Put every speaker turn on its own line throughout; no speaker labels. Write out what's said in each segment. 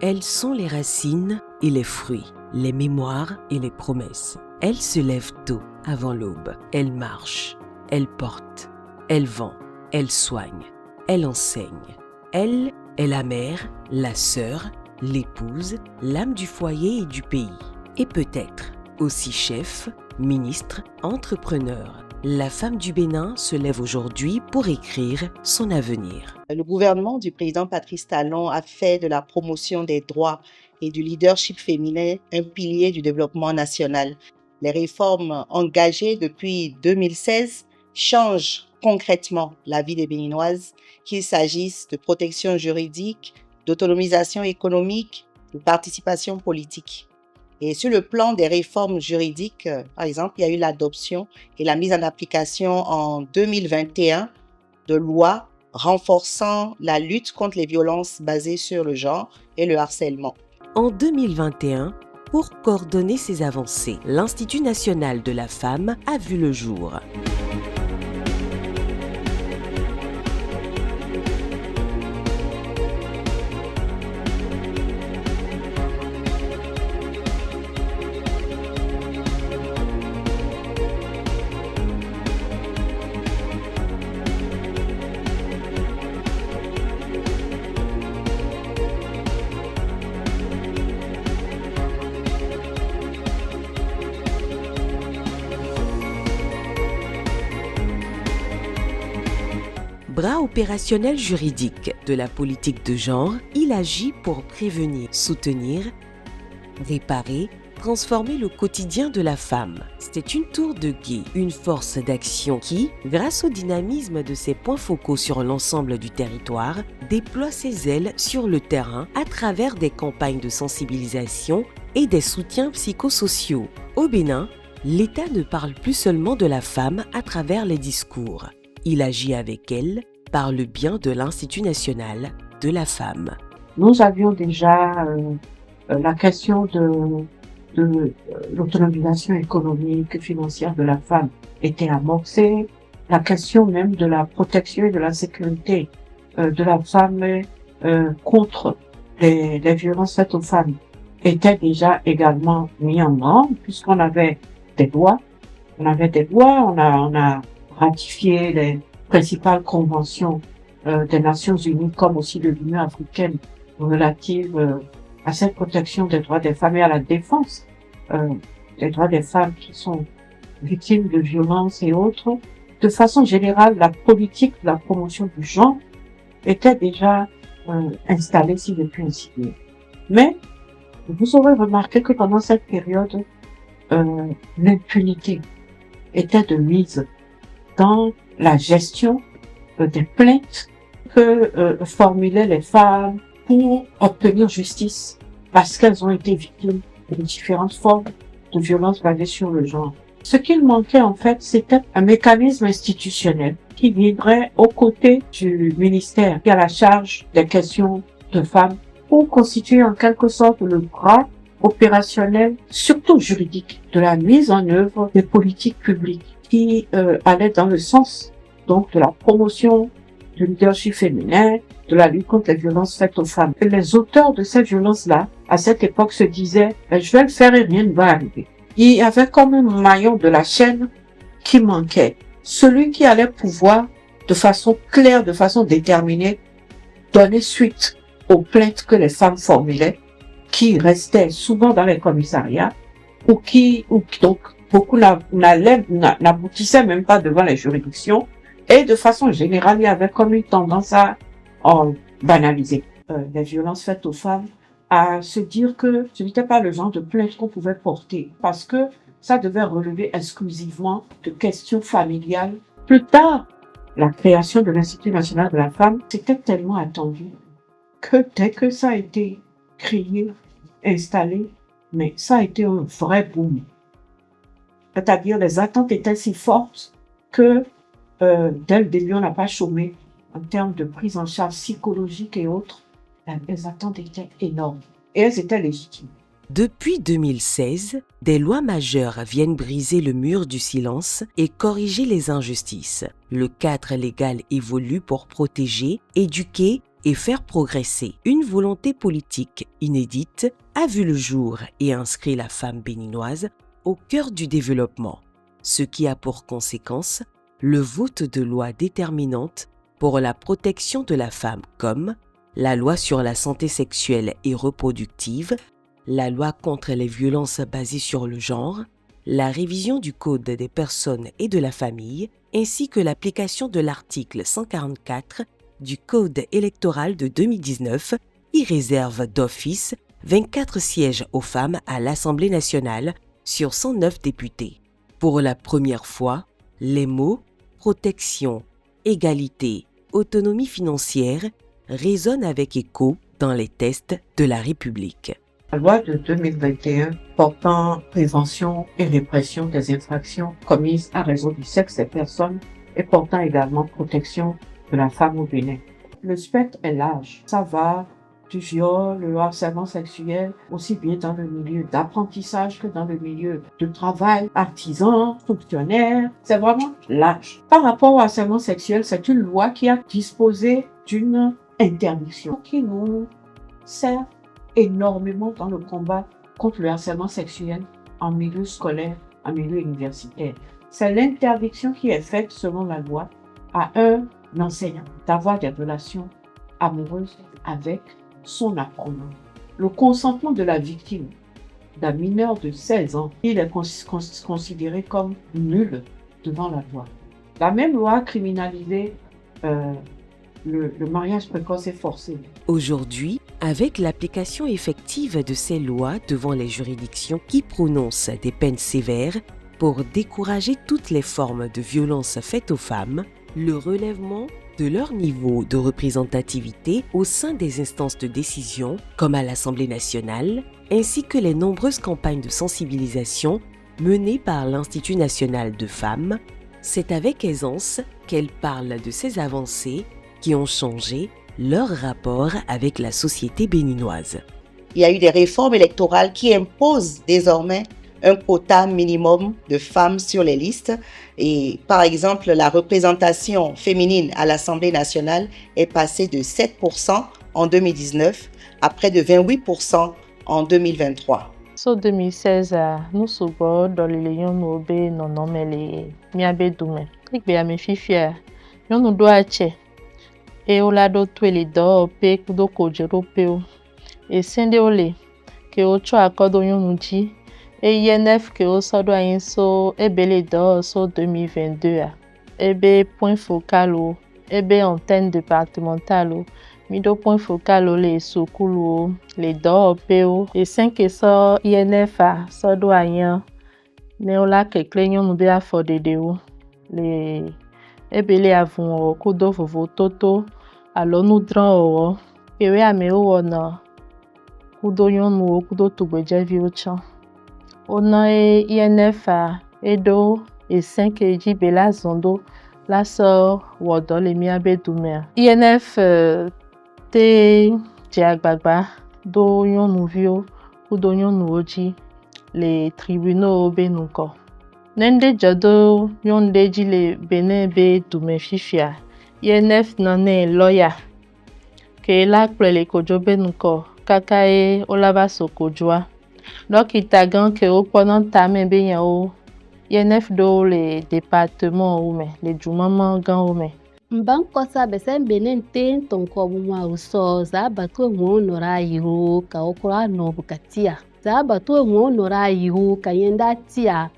Elles sont les racines et les fruits, les mémoires et les promesses. Elles se lèvent tôt, avant l'aube. Elles marchent, elles portent, elles vendent, elles soignent, elles enseignent. Elle est la mère, la sœur, l'épouse, l'âme du foyer et du pays. Et peut-être aussi chef, ministre, entrepreneur. La femme du Bénin se lève aujourd'hui pour écrire son avenir.
Le gouvernement du président Patrice Talon a fait de la promotion des droits et du leadership féminin un pilier du développement national. Les réformes engagées depuis 2016 changent concrètement la vie des Béninoises, qu'il s'agisse de protection juridique, d'autonomisation économique, de participation politique. Et sur le plan des réformes juridiques, par exemple, il y a eu l'adoption et la mise en application en 2021 de lois renforçant la lutte contre les violences basées sur le genre et le harcèlement.
En 2021, pour coordonner ces avancées, l'Institut national de la femme a vu le jour. Bras opérationnel juridique de la politique de genre, il agit pour prévenir, soutenir, réparer, transformer le quotidien de la femme. C'est une tour de guet, une force d'action qui, grâce au dynamisme de ses points focaux sur l'ensemble du territoire, déploie ses ailes sur le terrain à travers des campagnes de sensibilisation et des soutiens psychosociaux. Au Bénin, l'État ne parle plus seulement de la femme à travers les discours. Il agit avec elle par le bien de l'Institut national de la femme.
Nous avions déjà la question de l'autonomisation économique et financière de la femme était amorcée. La question même de la protection et de la sécurité de la femme contre les violences faites aux femmes était déjà également mis en ordre puisqu'on avait des lois. On a ratifié les principales conventions des Nations Unies comme aussi de l'Union africaine relative à cette protection des droits des femmes et à la défense des droits des femmes qui sont victimes de violences et autres. De façon générale, la politique de la promotion du genre était déjà installée, si je puis ainsi dire. Mais vous aurez remarqué que pendant cette période, l'impunité était de mise dans la gestion des plaintes que formulaient les femmes pour obtenir justice parce qu'elles ont été victimes de différentes formes de violences basées sur le genre. Ce qu'il manquait en fait, c'était un mécanisme institutionnel qui viendrait aux côtés du ministère qui a la charge des questions de femmes pour constituer en quelque sorte le bras opérationnel, surtout juridique, de la mise en œuvre des politiques publiques qui allaient dans le sens donc de la promotion du leadership féminin, de la lutte contre les violences faites aux femmes. Et les auteurs de ces violences-là, à cette époque, se disaient je vais le faire et rien ne va arriver. Il y avait comme un maillon de la chaîne qui manquait. Celui qui allait pouvoir, de façon claire, de façon déterminée, donner suite aux plaintes que les femmes formulaient, qui restaient souvent dans les commissariats, ou donc beaucoup n'aboutissaient même pas devant les juridictions, et de façon générale, il y avait comme une tendance à banaliser les violences faites aux femmes, à se dire que ce n'était pas le genre de plainte qu'on pouvait porter, parce que ça devait relever exclusivement de questions familiales. Plus tard, la création de l'Institut national de la femme, c'était tellement attendu que dès que ça a été créé, installé, mais ça a été un vrai boom. C'est-à-dire, les attentes étaient si fortes que dès le début, on n'a pas chômé en termes de prise en charge psychologique et autres. Les attentes étaient énormes et elles étaient légitimes.
Depuis 2016, des lois majeures viennent briser le mur du silence et corriger les injustices. Le cadre légal évolue pour protéger, éduquer et faire progresser. Une volonté politique inédite a vu le jour et inscrit la femme béninoise au cœur du développement, ce qui a pour conséquence le vote de lois déterminantes pour la protection de la femme comme la loi sur la santé sexuelle et reproductive, la loi contre les violences basées sur le genre, la révision du Code des personnes et de la famille, ainsi que l'application de l'article 144 du Code électoral de 2019 qui réserve d'office 24 sièges aux femmes à l'Assemblée nationale sur 109 députés. Pour la première fois, les mots protection, égalité, autonomie financière résonnent avec écho dans les textes de la République.
La loi de 2021 portant prévention et répression des infractions commises à raison du sexe des personnes et portant également protection de la femme au Bénin. Le spectre est large. Ça va du viol, le harcèlement sexuel, aussi bien dans le milieu d'apprentissage que dans le milieu de travail, artisan, fonctionnaire. C'est vraiment large. Par rapport au harcèlement sexuel, c'est une loi qui a disposé d'une interdiction qui nous sert énormément dans le combat contre le harcèlement sexuel en milieu scolaire, en milieu universitaire. C'est l'interdiction qui est faite selon la loi à un enseignant d'avoir des relations amoureuses avec son apprenant. Le consentement de la victime d'un mineur de 16 ans, il est considéré comme nul devant la loi. La même loi a criminalisé le mariage précoce et forcé.
Aujourd'hui, avec l'application effective de ces lois devant les juridictions qui prononcent des peines sévères pour décourager toutes les formes de violence faites aux femmes, le relèvement de leur niveau de représentativité au sein des instances de décision, comme à l'Assemblée nationale, ainsi que les nombreuses campagnes de sensibilisation menées par l'Institut national de femmes, c'est avec aisance qu'elles parlent de ces avancées qui ont changé leur rapport avec la société béninoise.
Il y a eu des réformes électorales qui imposent désormais un quota minimum de femmes sur les listes. Et par exemple, la représentation féminine à l'Assemblée nationale est passée de 7% en 2019 à près de 28% en 2023.
En 2016, nous sommes dans les lions nommés non nommés les miabe doume. Et bien mes filles, nous doit être et au lado tous les deux pe kudo kojero peo et sende ole que ocho accordo nous dit et INF que au sodo ayin so ebele do so 2022 ebe point focal o ebe antenne départementale mido point focal o les sokulu les do peo et 5 et so INF a sodo ayin ne ola ke klenyon nous be afodede o les ebele avon kudo vovo toto alors nous dran et we ameo na kudo yonu kudo tugbeje viucha ona INF a edo et 5 eji bela zondo la so wodo le miabe dume INF te diagbagba do yonu vio kudo yonu oji les tribunaux benuko nende jodo yonde ji le benebe dume fifia INF nane lawyer ke la plele kojobe nuko kakae olaba sokojwa dokita gan ke o ponan tame be yan o INF do le département ou mais le jumama gan ou mais
mbanko sa besen benen ten ton ko mwa uso za batu ngo nora yiru ka okura no bukatia za batu ngo nora yiru ka yenda tia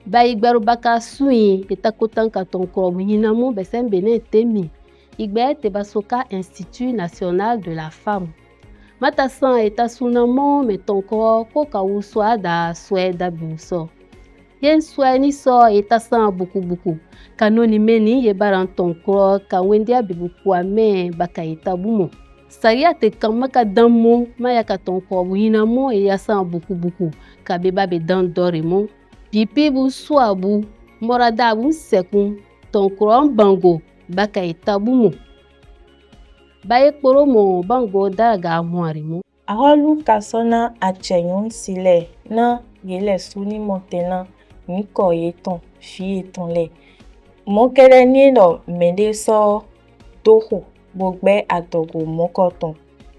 ba igberu baka sui etakotan ka ton ko muhina mo besen benen temi igbe te basoka Institut national de la femme mata san eta sunamo me ton ko ka uswa da sweda binso yen swani so eta san buku kanoni meni ye baran ton ko ka wendia bibuku ame baka eta bumo saria te kamaka dammo maya ka ton ko buhina mo e ya san buku ka beba be dan dorimo pipi bu swabu morada bu sekun ton ko bango baka eta bumo baye kporo mo bango daga amuarimo
aholu kasona acheyon sile na yele suni montena niko yeton fi eton le mokere ni lo mede so doho bogbe adogo mokoton.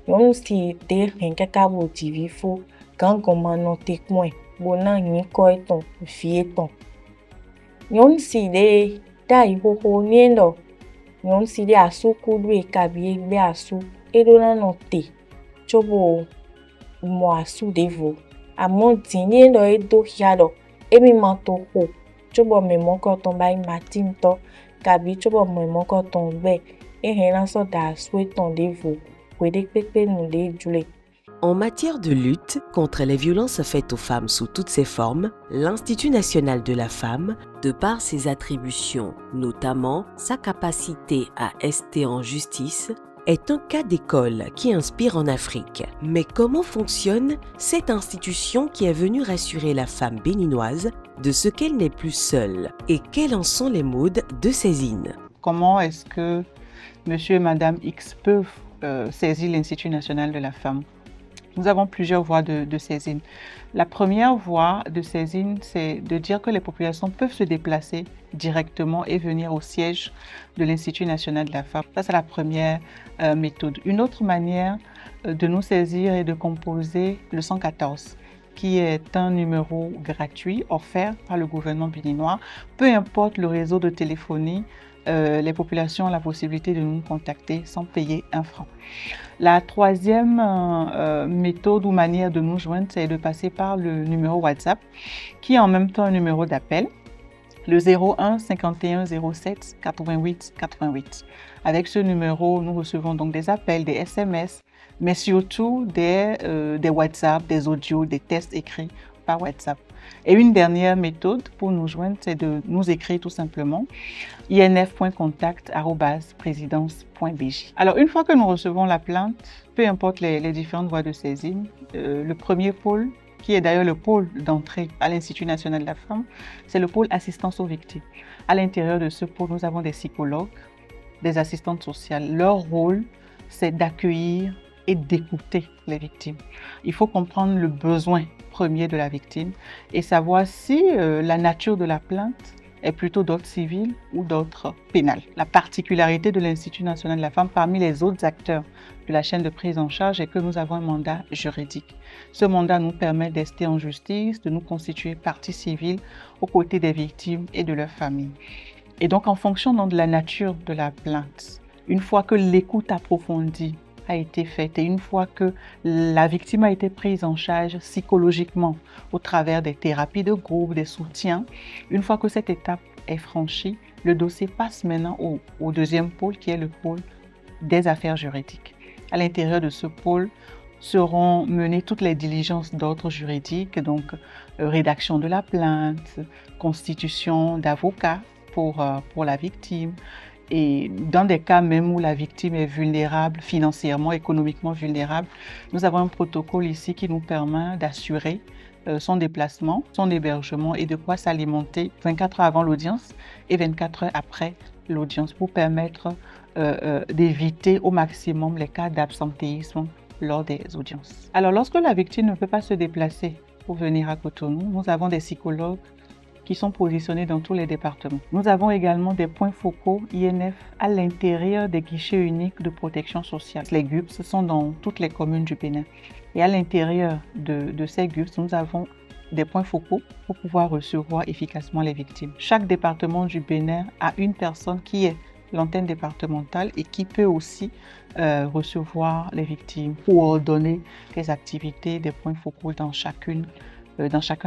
Yon si te renkeka bo divifo, gangoma no te kwen, bona niko eton, fieton. Yon si de da ihoho niendo, yon si de asu kudu e kabi be asu, edona no te, chobo mo asu devo. Amon niendo edo hiado, emi manto ho, chobo me mokoton ba matinto, kabi chobo me mokoton be, e hena so da asu eton devo, kwede pepe no de jule.
En matière de lutte contre les violences faites aux femmes sous toutes ses formes, l'Institut national de la femme, de par ses attributions, notamment sa capacité à ester en justice, est un cas d'école qui inspire en Afrique. Mais comment fonctionne cette institution qui est venue rassurer la femme béninoise de ce qu'elle n'est plus seule et quels en sont les modes de saisine?
Comment est-ce que monsieur et madame X peuvent saisir l'Institut national de la femme? Nous avons plusieurs voies de saisine. La première voie de saisine, c'est de dire que les populations peuvent se déplacer directement et venir au siège de l'Institut national de la femme. Ça, c'est la première méthode. Une autre manière de nous saisir est de composer le 114, qui est un numéro gratuit offert par le gouvernement béninois. Peu importe le réseau de téléphonie, les populations ont la possibilité de nous contacter sans payer un franc. La troisième méthode ou manière de nous joindre, c'est de passer par le numéro WhatsApp, qui est en même temps un numéro d'appel, le 01 51 07 88 88. Avec ce numéro, nous recevons donc des appels, des SMS, mais surtout des WhatsApp, des audios, des textes écrits par WhatsApp. Et une dernière méthode pour nous joindre, c'est de nous écrire tout simplement inf.contact@presidence.bj. Alors, une fois que nous recevons la plainte, peu importe les différentes voies de saisine, le premier pôle, qui est d'ailleurs le pôle d'entrée à l'Institut national de la femme, c'est le pôle assistance aux victimes. À l'intérieur de ce pôle, nous avons des psychologues, des assistantes sociales. Leur rôle, c'est d'accueillir et d'écouter les victimes. Il faut comprendre le besoin premier de la victime et savoir si la nature de la plainte est plutôt d'ordre civil ou d'ordre pénal. La particularité de l'Institut national de la femme parmi les autres acteurs de la chaîne de prise en charge est que nous avons un mandat juridique. Ce mandat nous permet d'ester en justice, de nous constituer partie civile aux côtés des victimes et de leurs familles. Et donc, en fonction de la nature de la plainte, une fois que l'écoute approfondie a été faite et une fois que la victime a été prise en charge psychologiquement au travers des thérapies de groupe, des soutiens, une fois que cette étape est franchie, le dossier passe maintenant au deuxième pôle qui est le pôle des affaires juridiques. À l'intérieur de ce pôle seront menées toutes les diligences d'ordre juridique, donc rédaction de la plainte, constitution d'avocats pour la victime, et dans des cas même où la victime est vulnérable, financièrement, économiquement vulnérable, nous avons un protocole ici qui nous permet d'assurer son déplacement, son hébergement et de quoi s'alimenter 24 heures avant l'audience et 24 heures après l'audience pour permettre d'éviter au maximum les cas d'absentéisme lors des audiences. Alors, lorsque la victime ne peut pas se déplacer pour venir à Cotonou, nous avons des psychologues qui sont positionnés dans tous les départements. Nous avons également des points focaux INF à l'intérieur des guichets uniques de protection sociale. Les GUPS sont dans toutes les communes du Bénin. Et à l'intérieur de ces GUPS, nous avons des points focaux pour pouvoir recevoir efficacement les victimes. Chaque département du Bénin a une personne qui est l'antenne départementale et qui peut aussi recevoir les victimes ou ordonner les activités des points focaux dans chacun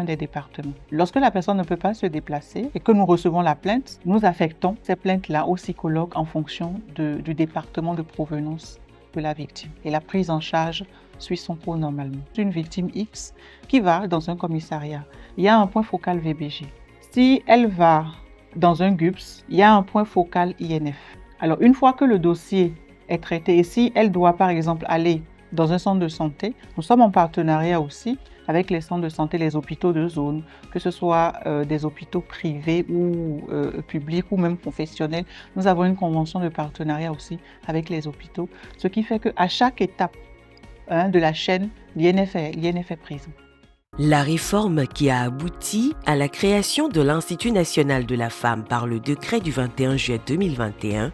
des départements. Lorsque la personne ne peut pas se déplacer et que nous recevons la plainte, nous affectons ces plaintes-là au psychologue en fonction du département de provenance de la victime. Et la prise en charge suit son cours normalement. Une victime X qui va dans un commissariat, il y a un point focal VBG. Si elle va dans un GUPS, il y a un point focal INF. Alors, une fois que le dossier est traité, et si elle doit par exemple aller dans un centre de santé, nous sommes en partenariat aussi avec les centres de santé, les hôpitaux de zone, que ce soit des hôpitaux privés ou publics ou même professionnels. Nous avons une convention de partenariat aussi avec les hôpitaux, ce qui fait qu'à chaque étape de la chaîne, l'INF est présent.
La réforme qui a abouti à la création de l'Institut national de la femme par le décret du 21 juillet 2021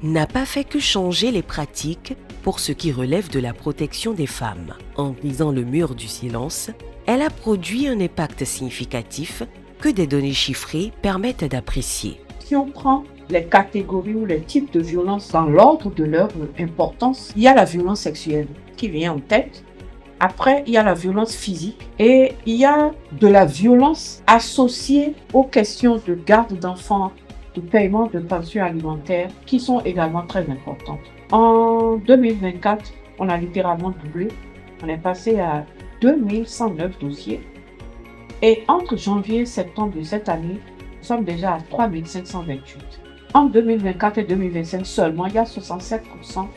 n'a pas fait que changer les pratiques pour ce qui relève de la protection des femmes. En brisant le mur du silence, elle a produit un impact significatif que des données chiffrées permettent d'apprécier.
Si on prend les catégories ou les types de violences dans l'ordre de leur importance, il y a la violence sexuelle qui vient en tête. Après, il y a la violence physique et il y a de la violence associée aux questions de garde d'enfants, de paiement de pensions alimentaires qui sont également très importantes. En 2024, on a littéralement doublé. On est passé à 2109 dossiers. Et entre janvier et septembre de cette année, nous sommes déjà à 3528. En 2024 et 2025 seulement, il y a 67%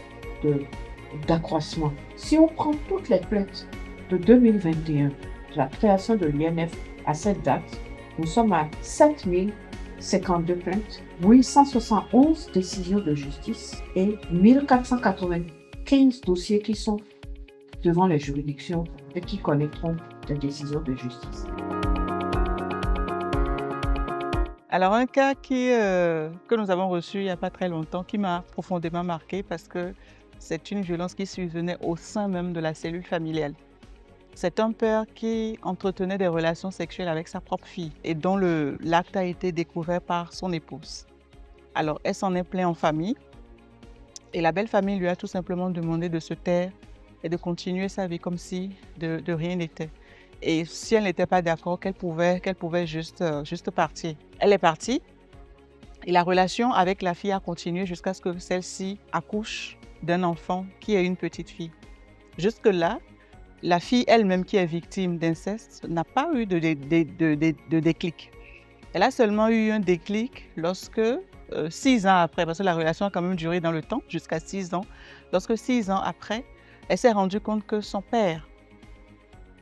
d'accroissement. Si on prend toutes les plaintes de 2021, de la création de l'INF à cette date, nous sommes à 7052 plaintes, 871 décisions de justice et 1495 dossiers qui sont devant les juridictions et qui connaîtront des décisions de justice.
Alors un cas que nous avons reçu il n'y a pas très longtemps, qui m'a profondément marqué parce que c'est une violence qui survenait au sein même de la cellule familiale. C'est un père qui entretenait des relations sexuelles avec sa propre fille et dont l'acte a été découvert par son épouse. Alors elle s'en est plainte en famille et la belle famille lui a tout simplement demandé de se taire et de continuer sa vie comme si de rien n'était. Et si elle n'était pas d'accord, qu'elle pouvait juste partir. Elle est partie et la relation avec la fille a continué jusqu'à ce que celle-ci accouche d'un enfant qui est une petite fille. Jusque-là, la fille elle-même qui est victime d'inceste n'a pas eu de déclic. Elle a seulement eu un déclic lorsque, 6 ans après, parce que la relation a quand même duré dans le temps, jusqu'à 6 ans, lorsque 6 ans après, elle s'est rendue compte que son père,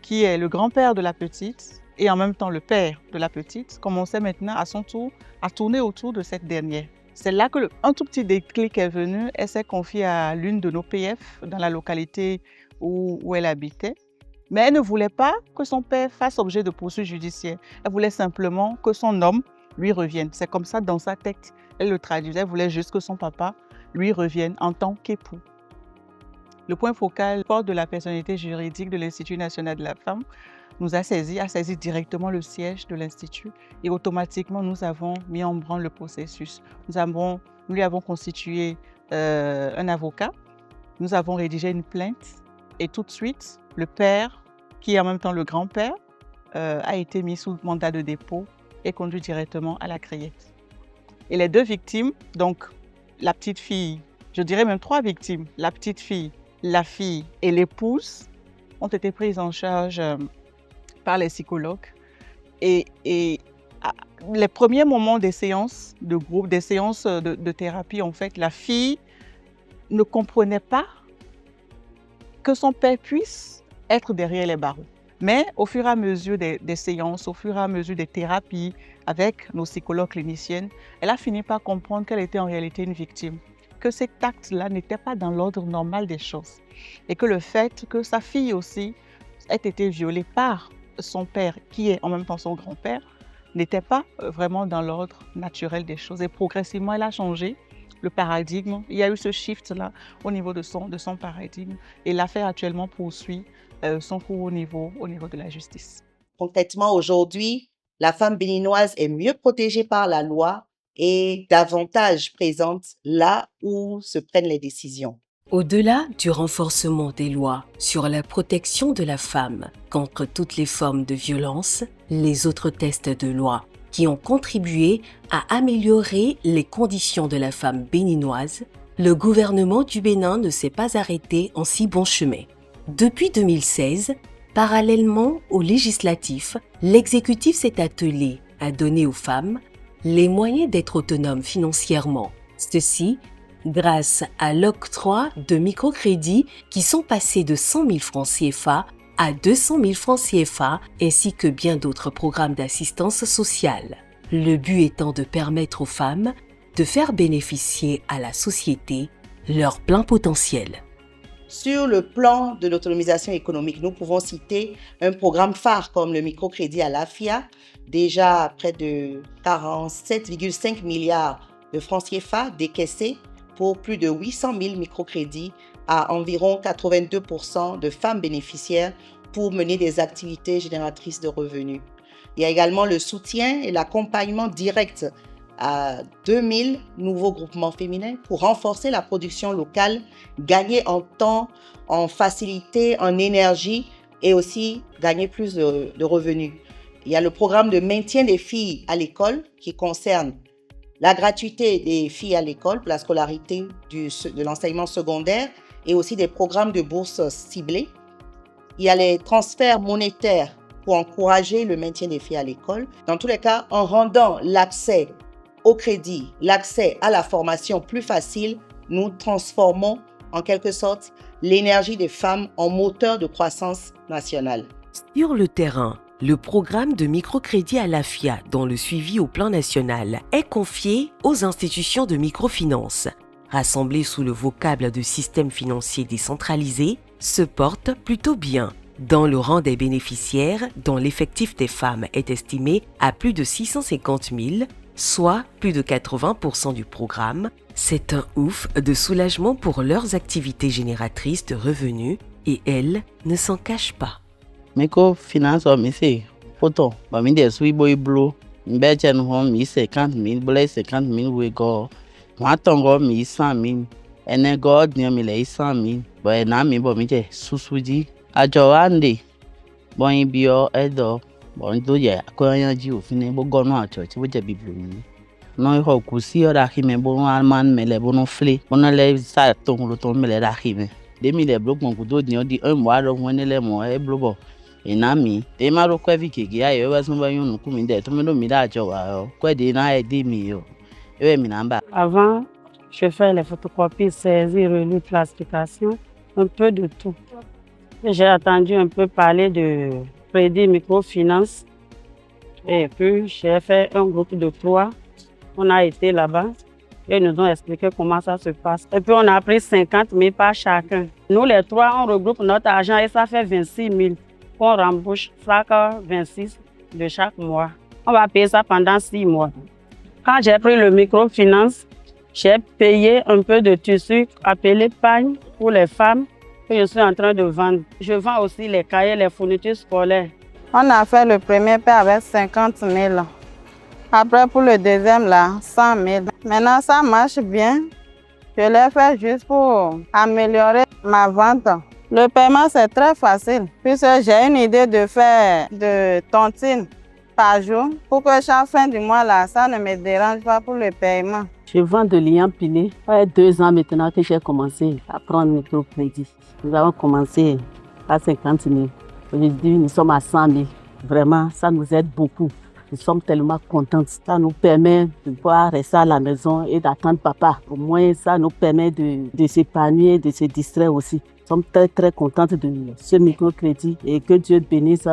qui est le grand-père de la petite et en même temps le père de la petite, commençait maintenant à son tour à tourner autour de cette dernière. C'est là que un tout petit déclic est venu. Elle s'est confiée à l'une de nos PF dans la localité où elle habitait. Mais elle ne voulait pas que son père fasse objet de poursuites judiciaires. Elle voulait simplement que son homme lui revienne. C'est comme ça dans sa tête, elle le traduisait. Elle voulait juste que son papa lui revienne en tant qu'époux. Le point focal de la personnalité juridique de l'Institut national de la femme nous a saisi directement le siège de l'Institut et automatiquement nous avons mis en branle le processus. Nous lui avons constitué un avocat, nous avons rédigé une plainte et tout de suite, le père, qui est en même temps le grand-père, a été mis sous mandat de dépôt et conduit directement à la criette. Et les 2 victimes, donc la petite fille, je dirais même 3 victimes, la petite fille, la fille et l'épouse ont été prises en charge par les psychologues. Et les premiers moments des séances de groupe, des séances de thérapie, en fait, la fille ne comprenait pas que son père puisse être derrière les barreaux. Mais au fur et à mesure des séances, au fur et à mesure des thérapies avec nos psychologues cliniciennes, elle a fini par comprendre qu'elle était en réalité une victime, que cet acte-là n'était pas dans l'ordre normal des choses et que le fait que sa fille aussi ait été violée par son père, qui est en même temps son grand-père, n'était pas vraiment dans l'ordre naturel des choses. Et progressivement, elle a changé le paradigme. Il y a eu ce shift-là au niveau de son paradigme. Et l'affaire actuellement poursuit son cours au niveau de la justice.
Concrètement, aujourd'hui, la femme béninoise est mieux protégée par la loi et davantage présente là où se prennent les décisions.
Au-delà du renforcement des lois sur la protection de la femme contre toutes les formes de violence, les autres textes de loi qui ont contribué à améliorer les conditions de la femme béninoise, le gouvernement du Bénin ne s'est pas arrêté en si bon chemin. Depuis 2016, parallèlement aux législatifs, l'exécutif s'est attelé à donner aux femmes les moyens d'être autonomes financièrement. Ceci grâce à l'octroi de microcrédits qui sont passés de 100 000 francs CFA à 200 000 francs CFA ainsi que bien d'autres programmes d'assistance sociale. Le but étant de permettre aux femmes de faire bénéficier à la société leur plein potentiel.
Sur le plan de l'autonomisation économique, nous pouvons citer un programme phare comme le microcrédit à l'AFIA, déjà près de 47,5 milliards de francs CFA décaissés pour plus de 800 000 microcrédits à environ 82% de femmes bénéficiaires pour mener des activités génératrices de revenus. Il y a également le soutien et l'accompagnement direct à 2000 nouveaux groupements féminins pour renforcer la production locale, gagner en temps, en facilité, en énergie et aussi gagner plus de revenus. Il y a le programme de maintien des filles à l'école qui concerne la gratuité des filles à l'école pour la scolarité de l'enseignement secondaire et aussi des programmes de bourses ciblées. Il y a les transferts monétaires pour encourager le maintien des filles à l'école. Dans tous les cas, en rendant l'accès au crédit, l'accès à la formation plus facile, nous transformons en quelque sorte l'énergie des femmes en moteur de croissance nationale.
Sur le terrain, le programme de microcrédit à l'AFIA, dont le suivi au plan national, est confié aux institutions de microfinance. Rassemblées sous le vocable de système financier décentralisé, se porte plutôt bien. Dans le rang des bénéficiaires, dont l'effectif des femmes est estimé à plus de 650 000, soit plus de 80% du programme, c'est un ouf de soulagement pour leurs activités génératrices de revenus et elles ne s'en cachent pas.
Microfinance c'est photo, mi des sui boy blue, m'betchen home mi 50 000, blé 50 000 we go. Moi tongo mi 100 000, ene go ni mi le 100 000, boy na mi bo mi je susuji. Ajo ande, bon bio edo, bon do ye akoyan ji ofin bo go no acho ti bo je biblu ni. No ho kusi ora ki me bo man me le bo no fle, bo no le sa ton lo ton me le ra ki me. De mi le bloc mon kudo ni odi un mois ro won le mo e blobo. Enami, te ma ro kwa vi kege ayo e was mo ba yun ku mi de to me do mi da ajo wa o. Kwa de na e di mi yo. E mi namba.
Avant, je fais les photocopies, saisir, relire, classification, un peu de tout. J'ai entendu un peu parler de crédit microfinance et puis j'ai fait un groupe de 3. On a été là-bas et ils nous ont expliqué comment ça se passe. Et puis on a pris 50 000 par chacun. Nous les 3, on regroupe notre argent et ça fait 26 000 qu'on rembourse chaque 26 de chaque mois. On va payer ça pendant 6 mois. Quand j'ai pris le microfinance, j'ai payé un peu de tissu appelé pagne pour les femmes que je suis en train de vendre. Je vends aussi les cahiers, les fournitures scolaires.
On a fait le premier paie avec 50 000. Après, pour le deuxième, là, 100 000. Maintenant, ça marche bien. Je l'ai fait juste pour améliorer ma vente. Le paiement, c'est très facile, puisque j'ai une idée de faire de tontines par jour pour que chaque fin du mois, là, ça ne me dérange pas pour le paiement.
Je vends de liant pilé. Ça fait 2 ans maintenant que j'ai commencé à prendre microcrédit. Nous avons commencé à 50 000. Aujourd'hui, nous sommes à 100 000. Vraiment, ça nous aide beaucoup. Nous sommes tellement contents. Ça nous permet de pouvoir rester à la maison et d'attendre papa. Au moins, ça nous permet de s'épanouir, de se distraire aussi. Nous sommes très, très contents de ce microcrédit et que Dieu bénisse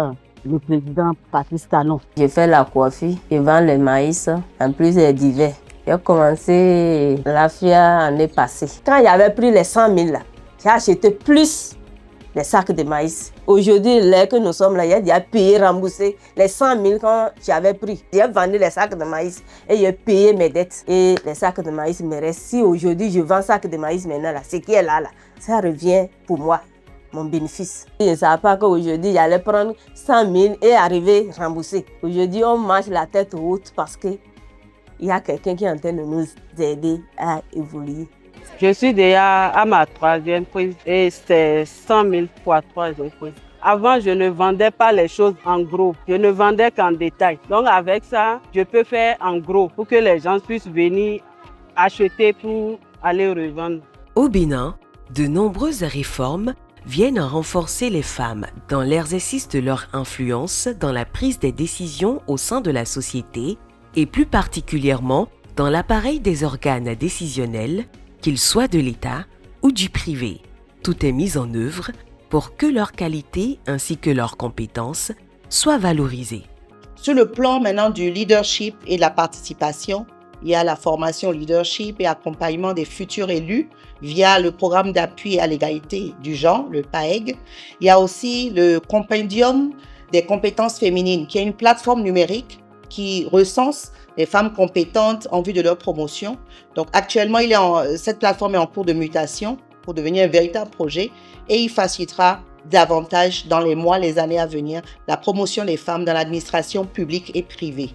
le président Patrice Talon.
J'ai fait la coiffure, je vends le maïs, en plus d'hiver. J'ai commencé l'AFIA l'année passée. Quand j'avais pris les 100 000 là, j'ai acheté plus les sacs de maïs. Aujourd'hui, là que nous sommes là, j'ai déjà payé, remboursé les 100 000 quand j'avais pris. J'ai vendu les sacs de maïs et j'ai payé mes dettes. Et les sacs de maïs me restent. Si aujourd'hui je vends sacs de maïs maintenant, là, ce qui est là, ça revient pour moi, mon bénéfice. Je ne savais pas qu'aujourd'hui, j'allais prendre 100 000 et arriver à rembourser. Aujourd'hui, on marche la tête haute parce qu'il y a quelqu'un qui est en train de nous aider à évoluer.
Je suis déjà à ma 3e prise et c'est 100 000 fois 3e prise. Avant, je ne vendais pas les choses en gros. Je ne vendais qu'en détail. Donc avec ça, je peux faire en gros pour que les gens puissent venir acheter pour aller revendre.
Au Bénin, de nombreuses réformes viennent renforcer les femmes dans l'exercice de leur influence dans la prise des décisions au sein de la société et plus particulièrement dans l'appareil des organes décisionnels, qu'ils soient de l'État ou du privé. Tout est mis en œuvre pour que leur qualité ainsi que leurs compétences soient valorisées.
Sur le plan maintenant du leadership et de la participation, il y a la formation leadership et accompagnement des futurs élus via le programme d'appui à l'égalité du genre, le PAEG. Il y a aussi le compendium des compétences féminines, qui est une plateforme numérique qui recense les femmes compétentes en vue de leur promotion. Donc actuellement, cette plateforme est en cours de mutation pour devenir un véritable projet et il facilitera davantage dans les mois, les années à venir, la promotion des femmes dans l'administration publique et privée.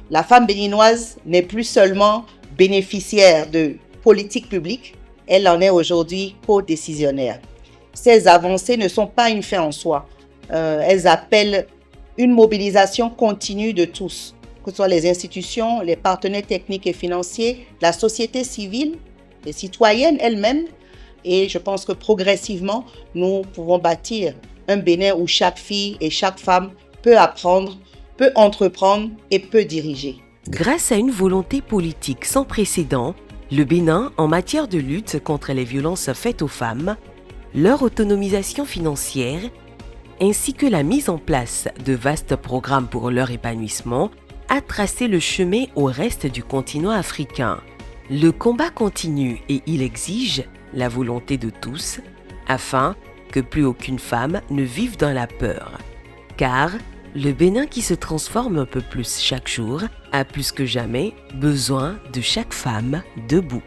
La femme béninoise n'est plus seulement bénéficiaire de politiques publiques, elle en est aujourd'hui co-décisionnaire. Ces avancées ne sont pas une fin en soi. Elles appellent une mobilisation continue de tous, que ce soit les institutions, les partenaires techniques et financiers, la société civile, les citoyennes elles-mêmes. Et je pense que progressivement, nous pouvons bâtir un Bénin où chaque fille et chaque femme peut apprendre, peut entreprendre et peut diriger.
Grâce à une volonté politique sans précédent, le Bénin, en matière de lutte contre les violences faites aux femmes, leur autonomisation financière, ainsi que la mise en place de vastes programmes pour leur épanouissement, a tracé le chemin au reste du continent africain. Le combat continue et il exige la volonté de tous, afin que plus aucune femme ne vive dans la peur. Car le Bénin qui se transforme un peu plus chaque jour a plus que jamais besoin de chaque femme debout.